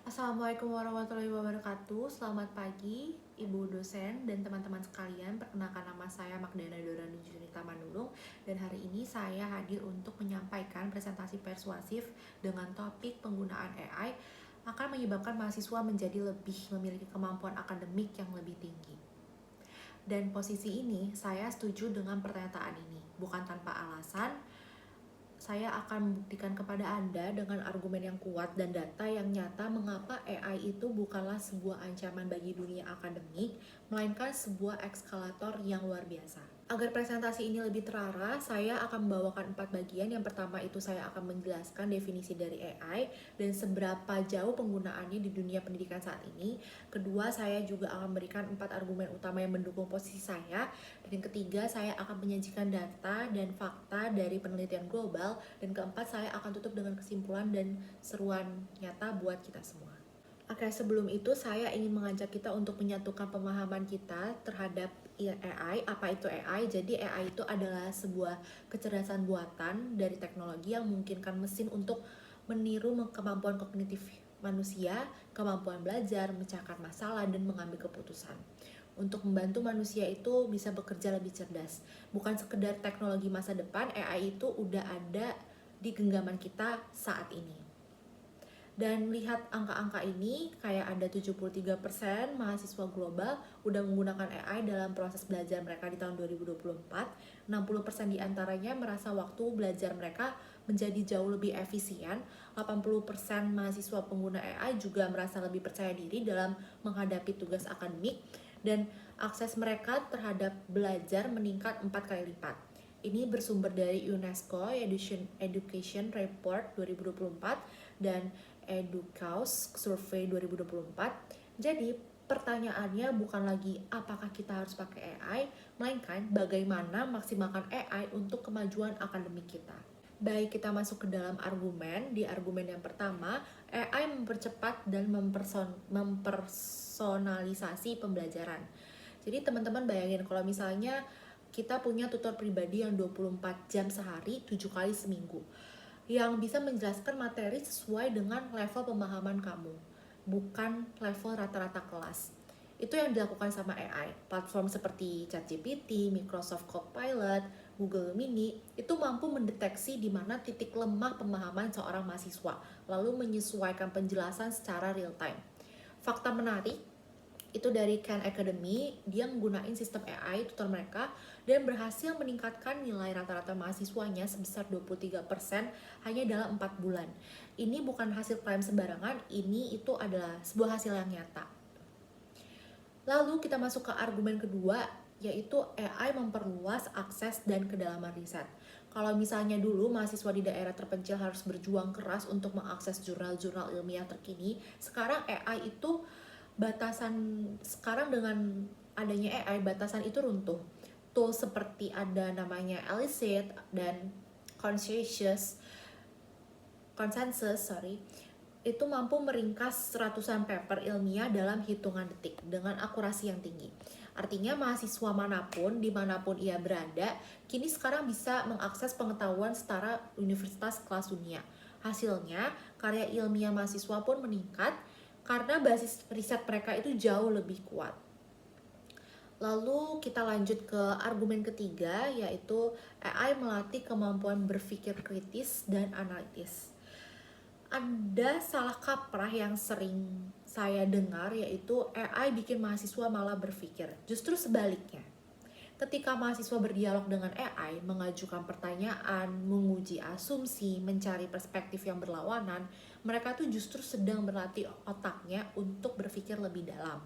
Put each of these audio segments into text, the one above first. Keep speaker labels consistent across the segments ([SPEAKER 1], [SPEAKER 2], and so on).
[SPEAKER 1] Assalamualaikum warahmatullahi wabarakatuh. Selamat pagi, Ibu dosen dan teman-teman sekalian. Perkenalkan nama saya Magdana Dorani Junita Manulung dan hari ini saya hadir untuk menyampaikan presentasi persuasif dengan topik penggunaan AI akan menyebabkan mahasiswa menjadi lebih memiliki kemampuan akademik yang lebih tinggi. Dan posisi ini saya setuju dengan pernyataan ini, bukan tanpa alasan. Saya akan membuktikan kepada Anda dengan argumen yang kuat dan data yang nyata mengapa AI itu bukanlah sebuah ancaman bagi dunia akademik, melainkan sebuah eskalator yang luar biasa. Agar presentasi ini lebih terarah, saya akan membawakan 4 bagian. Yang pertama itu saya akan menjelaskan definisi dari AI dan seberapa jauh penggunaannya di dunia pendidikan saat ini. Kedua, saya juga akan memberikan 4 argumen utama yang mendukung posisi saya. Dan yang ketiga, saya akan menyajikan data dan fakta dari penelitian global. Dan keempat, saya akan tutup dengan kesimpulan dan seruan nyata buat kita semua. Oke, sebelum itu saya ingin mengajak kita untuk menyatukan pemahaman kita terhadap AI. Apa itu AI? Jadi AI itu adalah sebuah kecerdasan buatan dari teknologi yang memungkinkan mesin untuk meniru kemampuan kognitif manusia, kemampuan belajar, memecahkan masalah, dan mengambil keputusan. Untuk membantu manusia itu bisa bekerja lebih cerdas. Bukan sekedar teknologi masa depan, AI itu udah ada di genggaman kita saat ini. Dan lihat angka-angka ini, kayak ada 73% mahasiswa global udah menggunakan AI dalam proses belajar mereka di tahun 2024. 60% diantaranya merasa waktu belajar mereka menjadi jauh lebih efisien. 80% mahasiswa pengguna AI juga merasa lebih percaya diri dalam menghadapi tugas akademik. Dan akses mereka terhadap belajar meningkat 4 kali lipat. Ini bersumber dari UNESCO Education Report 2024 dan Educaus Survey 2024. Jadi pertanyaannya bukan lagi apakah kita harus pakai AI, melainkan bagaimana maksimalkan AI untuk kemajuan akademik kita. Baik, kita masuk ke dalam argumen. Di argumen yang pertama, AI mempercepat dan mempersonalisasi pembelajaran. Jadi teman-teman bayangin kalau misalnya kita punya tutor pribadi yang 24 jam sehari, 7 kali seminggu, yang bisa menjelaskan materi sesuai dengan level pemahaman kamu, bukan level rata-rata kelas. Itu yang dilakukan sama AI. Platform seperti ChatGPT, Microsoft Copilot, Google Mini, itu mampu mendeteksi di mana titik lemah pemahaman seorang mahasiswa, lalu menyesuaikan penjelasan secara real time. Fakta menarik, itu dari Khan Academy, dia menggunakan sistem AI tutor mereka dan berhasil meningkatkan nilai rata-rata mahasiswanya sebesar 23% hanya dalam 4 bulan. Ini bukan hasil klaim sembarangan, ini itu adalah sebuah hasil yang nyata. Lalu kita masuk ke argumen kedua, yaitu AI memperluas akses dan kedalaman riset. Kalau misalnya dulu mahasiswa di daerah terpencil harus berjuang keras untuk mengakses jurnal-jurnal ilmiah terkini, sekarang AI itu sekarang dengan adanya AI, batasan itu runtuh. Tools seperti ada namanya Elicit dan Consensus, itu mampu meringkas ratusan paper ilmiah dalam hitungan detik dengan akurasi yang tinggi. Artinya mahasiswa manapun, dimanapun ia berada, kini sekarang bisa mengakses pengetahuan setara universitas kelas dunia. Hasilnya, karya ilmiah mahasiswa pun meningkat karena basis riset mereka itu jauh lebih kuat. Lalu kita lanjut ke argumen ketiga, yaitu AI melatih kemampuan berpikir kritis dan analitis. Ada salah kaprah yang sering saya dengar, yaitu AI bikin mahasiswa malah berpikir. Justru sebaliknya. Ketika mahasiswa berdialog dengan AI, mengajukan pertanyaan, menguji asumsi, mencari perspektif yang berlawanan, mereka tuh justru sedang berlatih otaknya untuk berpikir lebih dalam.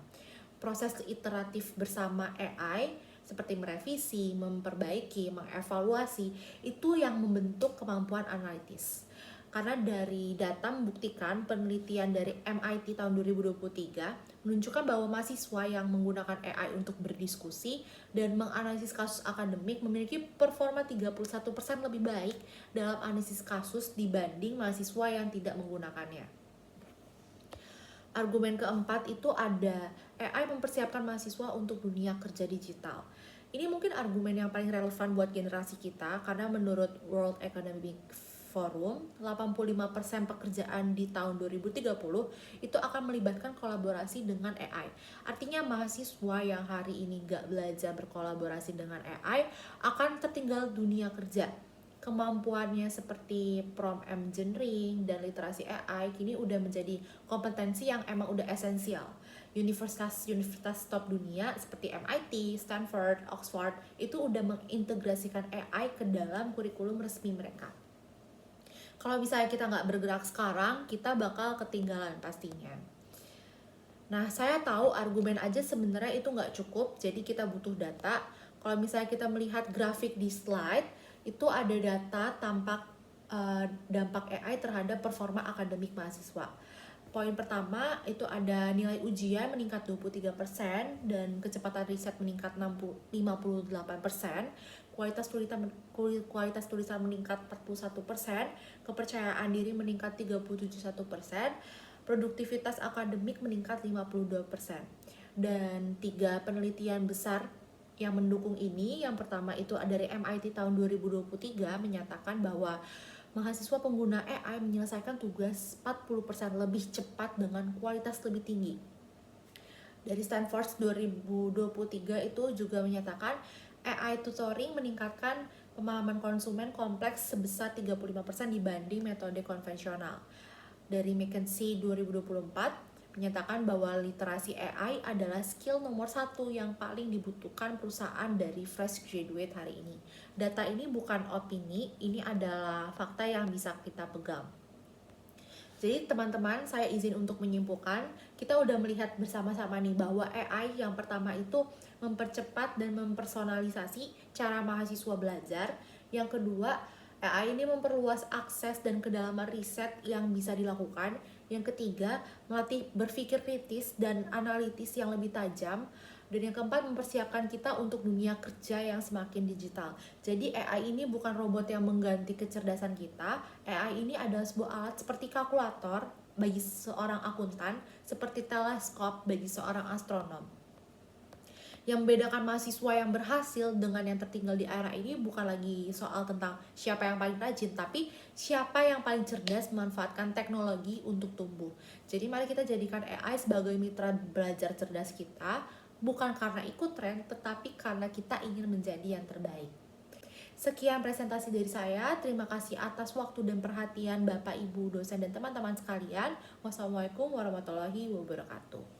[SPEAKER 1] Proses iteratif bersama AI seperti merevisi, memperbaiki, mengevaluasi, itu yang membentuk kemampuan analitis. Karena dari data membuktikan, penelitian dari MIT tahun 2023 menunjukkan bahwa mahasiswa yang menggunakan AI untuk berdiskusi dan menganalisis kasus akademik memiliki performa 31% lebih baik dalam analisis kasus dibanding mahasiswa yang tidak menggunakannya. Argumen keempat itu ada AI mempersiapkan mahasiswa untuk dunia kerja digital. Ini mungkin argumen yang paling relevan buat generasi kita karena menurut World Economic Forum, 85% pekerjaan di tahun 2030 itu akan melibatkan kolaborasi dengan AI. Artinya mahasiswa yang hari ini gak belajar berkolaborasi dengan AI akan tertinggal dunia kerja. Kemampuannya seperti prompt engineering dan literasi AI kini udah menjadi kompetensi yang emang udah esensial. Universitas top dunia seperti MIT, Stanford, Oxford itu udah mengintegrasikan AI ke dalam kurikulum resmi mereka. Kalau misalnya kita nggak bergerak sekarang, kita bakal ketinggalan pastinya. Nah, saya tahu argumen aja sebenarnya itu nggak cukup, jadi kita butuh data. Kalau misalnya kita melihat grafik di slide, itu ada data dampak AI terhadap performa akademik mahasiswa. Poin pertama itu ada nilai ujian meningkat 23% dan kecepatan riset meningkat 58%, kualitas tulisan meningkat 41%, kepercayaan diri meningkat 37,1%, produktivitas akademik meningkat 52%. Dan 3 penelitian besar yang mendukung ini, yang pertama itu dari MIT tahun 2023 menyatakan bahwa mahasiswa pengguna AI menyelesaikan tugas 40% lebih cepat dengan kualitas lebih tinggi. Dari Stanford 2023 itu juga menyatakan AI tutoring meningkatkan pemahaman konsumen kompleks sebesar 35% dibanding metode konvensional. Dari McKinsey 2024 menyatakan bahwa literasi AI adalah skill nomor 1 yang paling dibutuhkan perusahaan dari fresh graduate hari ini. Data ini bukan opini, ini adalah fakta yang bisa kita pegang. Jadi teman-teman, saya izin untuk menyimpulkan, kita udah melihat bersama-sama nih bahwa AI yang pertama itu mempercepat dan mempersonalisasi cara mahasiswa belajar. Yang kedua, AI ini memperluas akses dan kedalaman riset yang bisa dilakukan. Yang ketiga, melatih berpikir kritis dan analitis yang lebih tajam. Dan yang keempat, mempersiapkan kita untuk dunia kerja yang semakin digital. Jadi AI ini bukan robot yang mengganti kecerdasan kita. AI ini adalah sebuah alat seperti kalkulator bagi seorang akuntan, seperti teleskop bagi seorang astronom. Yang membedakan mahasiswa yang berhasil dengan yang tertinggal di era ini bukan lagi soal tentang siapa yang paling rajin, tapi siapa yang paling cerdas memanfaatkan teknologi untuk tumbuh. Jadi mari kita jadikan AI sebagai mitra belajar cerdas kita, bukan karena ikut tren, tetapi karena kita ingin menjadi yang terbaik. Sekian presentasi dari saya. Terima kasih atas waktu dan perhatian Bapak, Ibu, dosen, dan teman-teman sekalian. Wassalamualaikum warahmatullahi wabarakatuh.